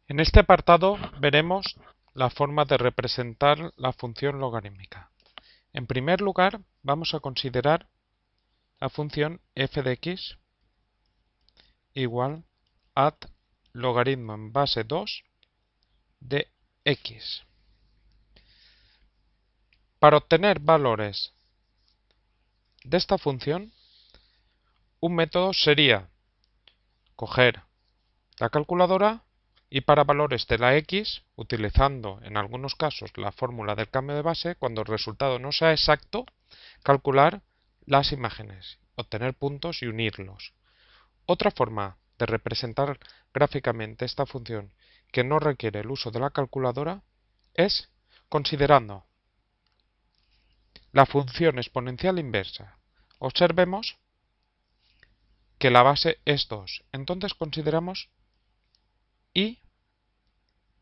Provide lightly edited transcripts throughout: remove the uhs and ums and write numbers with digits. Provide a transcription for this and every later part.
En este apartado veremos la forma de representar la función logarítmica. En primer lugar, vamos a considerar la función f de x igual a logaritmo en base 2 de x. Para obtener valores de esta función, un método sería coger la calculadora y para valores de la x, utilizando en algunos casos la fórmula del cambio de base, cuando el resultado no sea exacto, calcular las imágenes, obtener puntos y unirlos. Otra forma de representar gráficamente esta función que no requiere el uso de la calculadora es considerando la función exponencial inversa. Observemos que la base es 2. Entonces consideramos y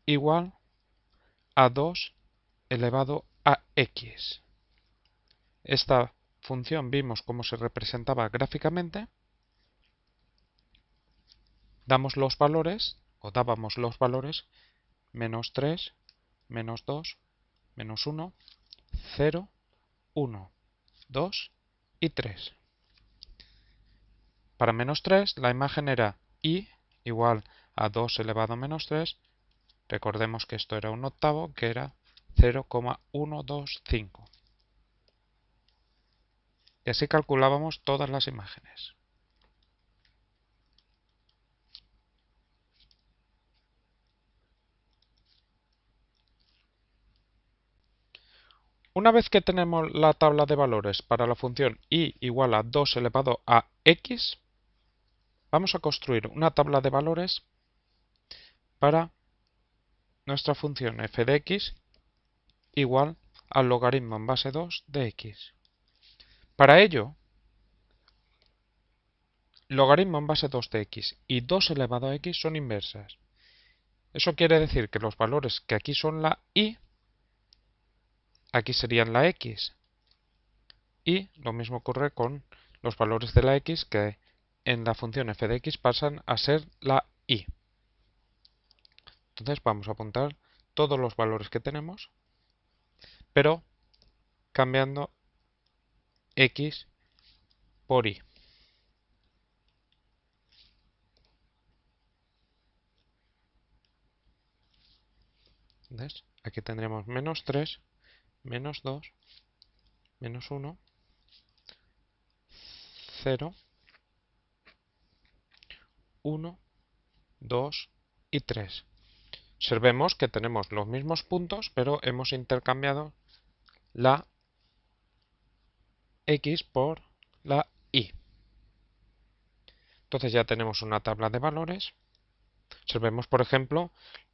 igual a 2 elevado a x. Esta función vimos cómo se representaba gráficamente. Damos los valores, o dábamos los valores, menos 3, menos 2, menos 1, 0, 1, 2 y 3. Para menos 3, la imagen era y igual a 2 elevado a menos 3. Recordemos que esto era un octavo, que era 0,125. Y así calculábamos todas las imágenes. Una vez que tenemos la tabla de valores para la función y igual a 2 elevado a x, vamos a construir una tabla de valores para nuestra función f de x igual al logaritmo en base 2 de x. Para ello, logaritmo en base 2 de x y 2 elevado a x son inversas. Eso quiere decir que los valores que aquí son la y, aquí serían la x. Y lo mismo ocurre con los valores de la x que en la función f de x pasan a ser la y. Entonces vamos a apuntar todos los valores que tenemos, pero cambiando x por y. Entonces, aquí tendremos menos 3, menos 2, menos 1, 0, 1, 2 y 3. Observemos que tenemos los mismos puntos, pero hemos intercambiado la x por la y. Entonces ya tenemos una tabla de valores. Observemos, por ejemplo,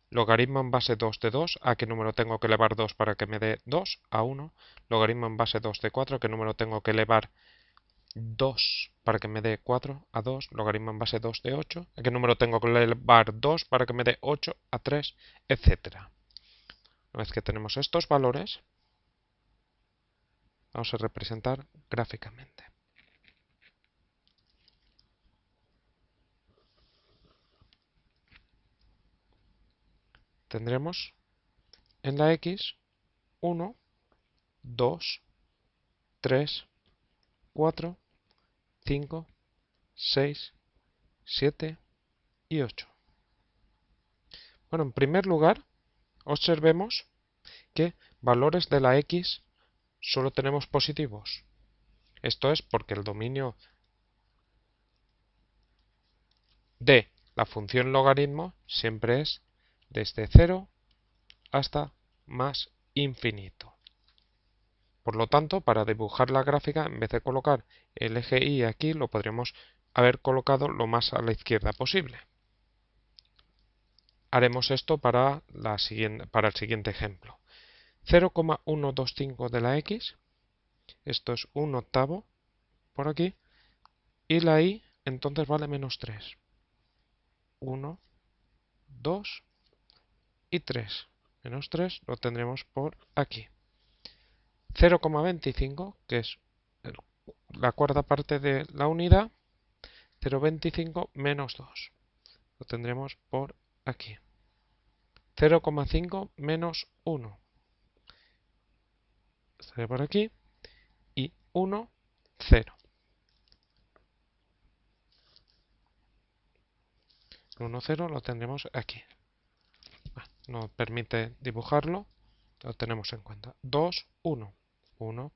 logaritmo en base 2 de 2, ¿a qué número tengo que elevar 2 para que me dé 2? A 1. Logaritmo en base 2 de 4, ¿a qué número tengo que elevar 2 para que me dé 4? A 2. Logaritmo en base 2 de 8, ¿a qué número tengo que elevar 2 para que me dé 8? A 3, etcétera. Una vez que tenemos estos valores, vamos a representar gráficamente. Tendremos en la x 1, 2, 3, 4, 5, 6, 7 y 8. Bueno, en primer lugar, observemos que valores de la x solo tenemos positivos. Esto es porque el dominio de la función logaritmo siempre es desde 0 hasta más infinito. Por lo tanto, para dibujar la gráfica, en vez de colocar el eje y aquí, lo podríamos haber colocado lo más a la izquierda posible. Haremos esto para el siguiente ejemplo. 0,125 de la x, esto es un octavo por aquí, y la y entonces vale menos 3. 1, 2 y 3. Menos 3 lo tendremos por aquí. 0,25, que es la cuarta parte de la unidad, 0,25 menos 2. Lo tendremos por aquí. 0,5 menos 1. Estaría por aquí. Y 1, 0. 1, 0 lo tendremos aquí. Nos permite dibujarlo. Lo tenemos en cuenta. 2, 1. 1,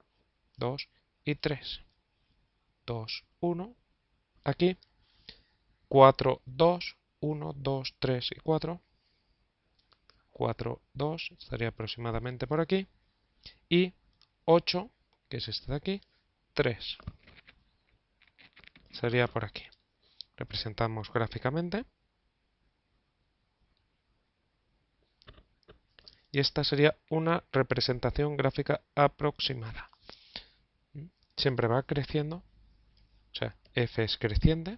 2 y 3. 2, 1. Aquí. 4, 2. 1, 2, 3 y 4. 4, 2. Estaría aproximadamente por aquí. Y 8, que es este de aquí. 3. Sería por aquí. Representamos gráficamente. Y esta sería una representación gráfica aproximada. Siempre va creciendo, o sea, f es creciente,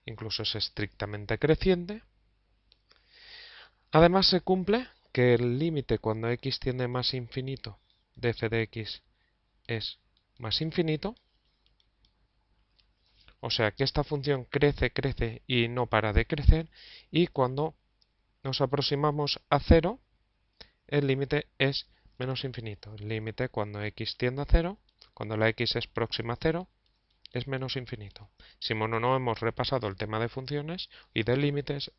incluso es estrictamente creciente. Además se cumple que el límite cuando x tiende más infinito de f de x es más infinito. O sea que esta función crece, crece y no para de crecer. Y cuando nos aproximamos a 0, el límite es menos infinito. El límite cuando x tiende a 0, cuando la x es próxima a 0, es menos infinito. Si no hemos repasado el tema de funciones y de límites,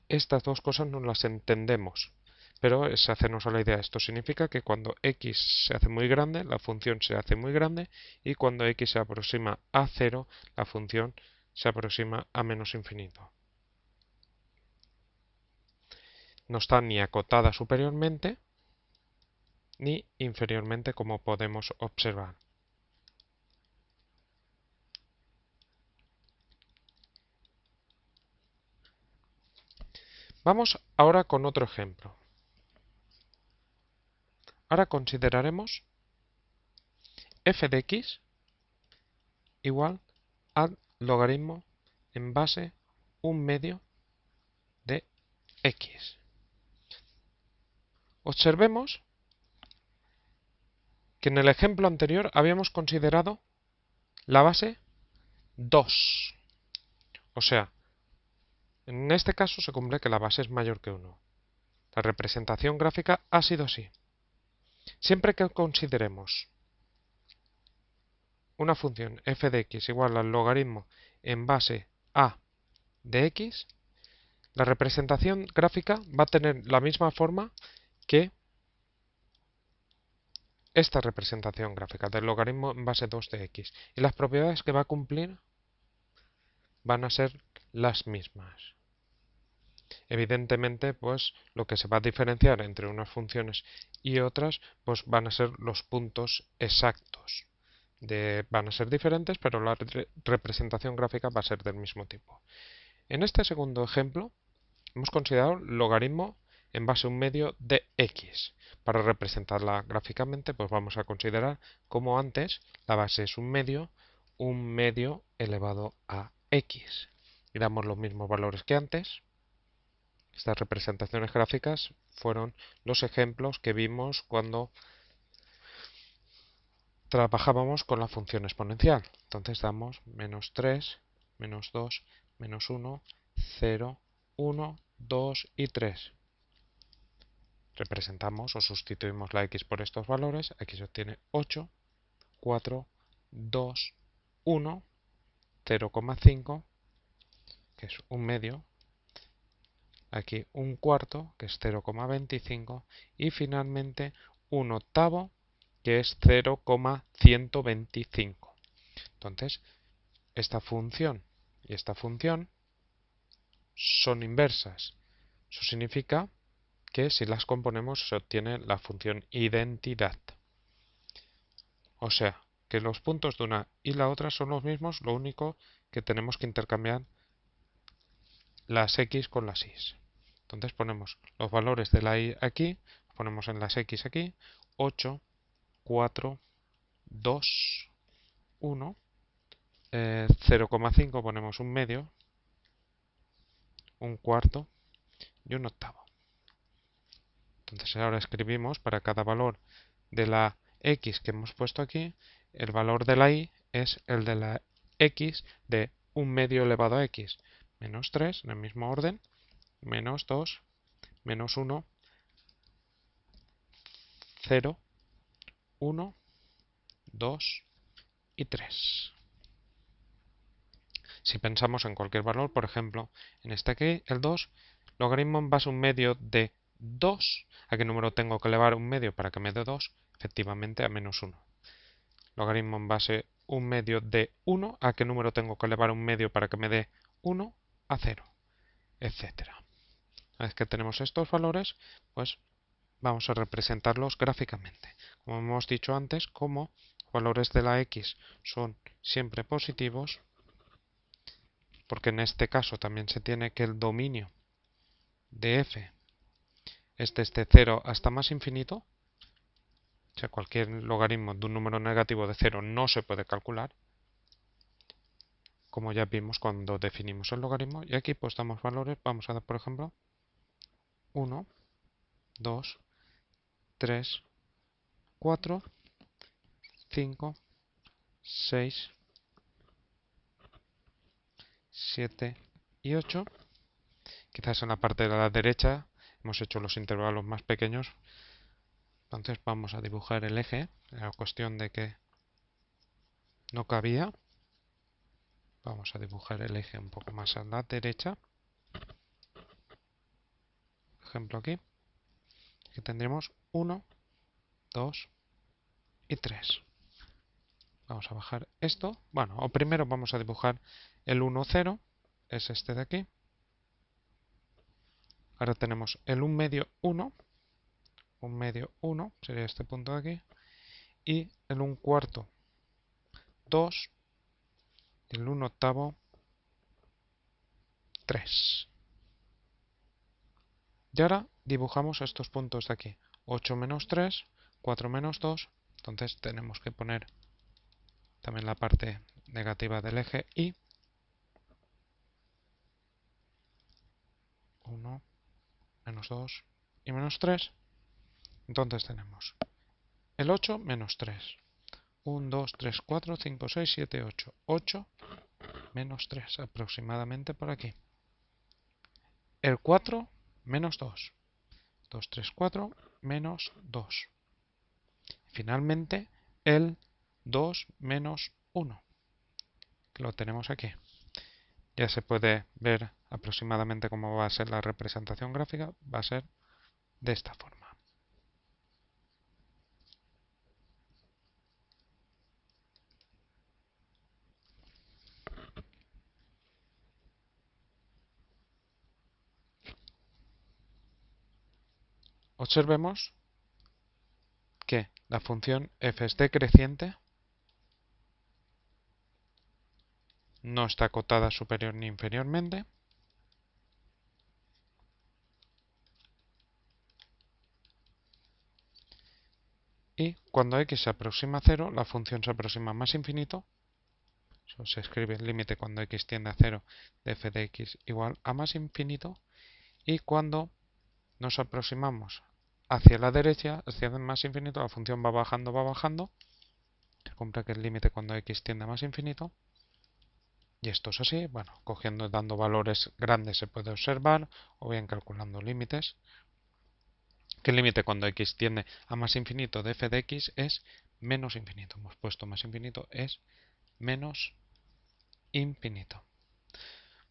estas dos cosas no las entendemos. Pero es hacernos a la idea. Esto significa que cuando x se hace muy grande, la función se hace muy grande, y cuando x se aproxima a 0, la función se aproxima a menos infinito. No está ni acotada superiormente ni inferiormente, como podemos observar. Vamos ahora con otro ejemplo. Ahora consideraremos f de x igual al logaritmo en base 1/2 de x. Observemos que en el ejemplo anterior habíamos considerado la base 2. O sea, en este caso se cumple que la base es mayor que 1. La representación gráfica ha sido así. Siempre que consideremos una función f de x igual al logaritmo en base a de x, la representación gráfica va a tener la misma forma que esta representación gráfica del logaritmo en base 2 de x. Y las propiedades que va a cumplir van a ser las mismas. Evidentemente, pues lo que se va a diferenciar entre unas funciones y otras, pues van a ser los puntos exactos. Van a ser diferentes, pero la representación gráfica va a ser del mismo tipo. En este segundo ejemplo, hemos considerado logaritmo en base 1/2 de x. Para representarla gráficamente, pues vamos a considerar, como antes, la base es 1/2 elevado a x. Y damos los mismos valores que antes. Estas representaciones gráficas fueron los ejemplos que vimos cuando trabajábamos con la función exponencial. Entonces damos menos 3, menos 2, menos 1, 0, 1, 2 y 3. Representamos o sustituimos la x por estos valores. Aquí se obtiene 8, 4, 2, 1, 0,5, que es 1/2. Aquí 1/4, que es 0,25. Y finalmente 1/8, que es 0,125. Entonces, esta función y esta función son inversas. Eso significa que si las componemos se obtiene la función identidad. O sea, que los puntos de una y la otra son los mismos, lo único que tenemos que intercambiar las x con las y. Entonces ponemos los valores de la y aquí, ponemos en las x aquí, 8, 4, 2, 1, 0,5 ponemos 1/2, 1/4 y 1/8. Entonces ahora escribimos para cada valor de la x que hemos puesto aquí, el valor de la y es el de la x de 1/2 elevado a x. menos 3, en el mismo orden, menos 2, menos 1, 0, 1, 2 y 3. Si pensamos en cualquier valor, por ejemplo, en este aquí, el 2, logaritmo en base a un medio de 2, ¿a qué número tengo que elevar un medio para que me dé 2? Efectivamente, a menos 1. Logaritmo en base a un medio de 1, ¿a qué número tengo que elevar un medio para que me dé 1? A 0, etcétera. Una vez que tenemos estos valores, pues vamos a representarlos gráficamente. Como hemos dicho antes, como valores de la x son siempre positivos, porque en este caso también se tiene que el dominio de f es desde 0 hasta más infinito, o sea, cualquier logaritmo de un número negativo de 0 no se puede calcular, como ya vimos cuando definimos el logaritmo, y aquí pues damos valores, vamos a dar por ejemplo 1, 2, 3, 4, 5, 6, 7 y 8. Quizás en la parte de la derecha hemos hecho los intervalos más pequeños. Entonces vamos a dibujar el eje. La cuestión de que no cabía. Vamos a dibujar el eje un poco más a la derecha. Por ejemplo aquí. Aquí tendremos 1, 2 y 3. Vamos a bajar esto. Bueno, o primero vamos a dibujar el 1, 0. Es este de aquí. Ahora tenemos el 1 medio 1. 1 medio 1 sería este punto de aquí. Y el 1 cuarto 2. Y el 1 octavo 3. Y ahora dibujamos estos puntos de aquí. 8 menos 3, 4 menos 2. Entonces tenemos que poner también la parte negativa del eje y 1, menos 2 y menos 3. Entonces tenemos el 8 menos 3. 1, 2, 3, 4, 5, 6, 7, 8. 8 menos 3, aproximadamente por aquí. El 4 menos 2. 2, 3, 4 menos 2. Finalmente, el 2 menos 1, que lo tenemos aquí. Ya se puede ver aproximadamente cómo va a ser la representación gráfica. Va a ser de esta forma. Observemos que la función f es decreciente, no está acotada superior ni inferiormente, y cuando x se aproxima a 0, la función se aproxima a más infinito. Eso se escribe el límite cuando x tiende a 0 de f de x igual a más infinito, y cuando nos aproximamos hacia la derecha, hacia el más infinito, la función va bajando, se cumple que el límite cuando x tiende a más infinito. Y esto es así, bueno, cogiendo, dando valores grandes se puede observar, o bien calculando límites, que el límite cuando x tiende a más infinito de f de x es menos infinito. Hemos puesto más infinito, es menos infinito.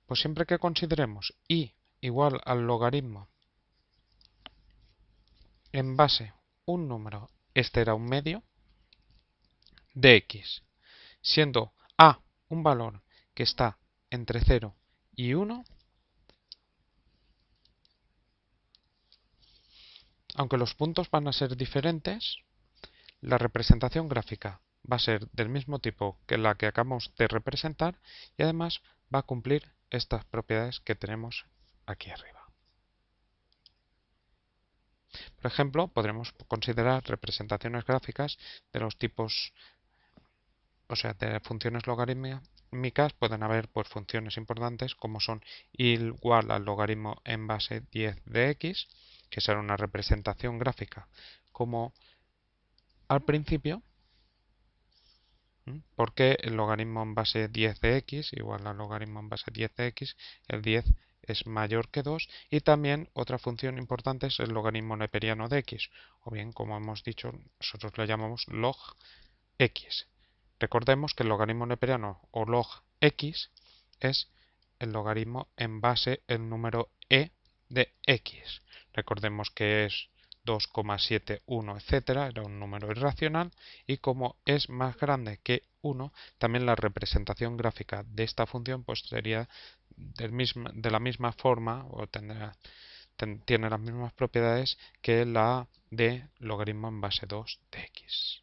Pues siempre que consideremos y igual al logaritmo en base un número, este era un medio, de x, siendo a un valor que está entre 0 y 1, aunque los puntos van a ser diferentes, la representación gráfica va a ser del mismo tipo que la que acabamos de representar y además va a cumplir estas propiedades que tenemos aquí arriba. Por ejemplo, podremos considerar representaciones gráficas de los tipos, o sea, de funciones logarítmicas. Pueden haber pues, funciones importantes como son igual al logaritmo en base 10 de x, que será una representación gráfica como al principio, Porque el logaritmo en base 10 de x igual al logaritmo en base 10 de x, el 10 es mayor que 2, y también otra función importante es el logaritmo neperiano de x, o bien, como hemos dicho, nosotros le llamamos log x. Recordemos que el logaritmo neperiano o log x es el logaritmo en base el número e de x. Recordemos que es 2,71, etcétera, era un número irracional, y como es más grande que 1, también la representación gráfica de esta función pues sería de la misma forma, o tiene las mismas propiedades que la de logaritmo en base 2 de x.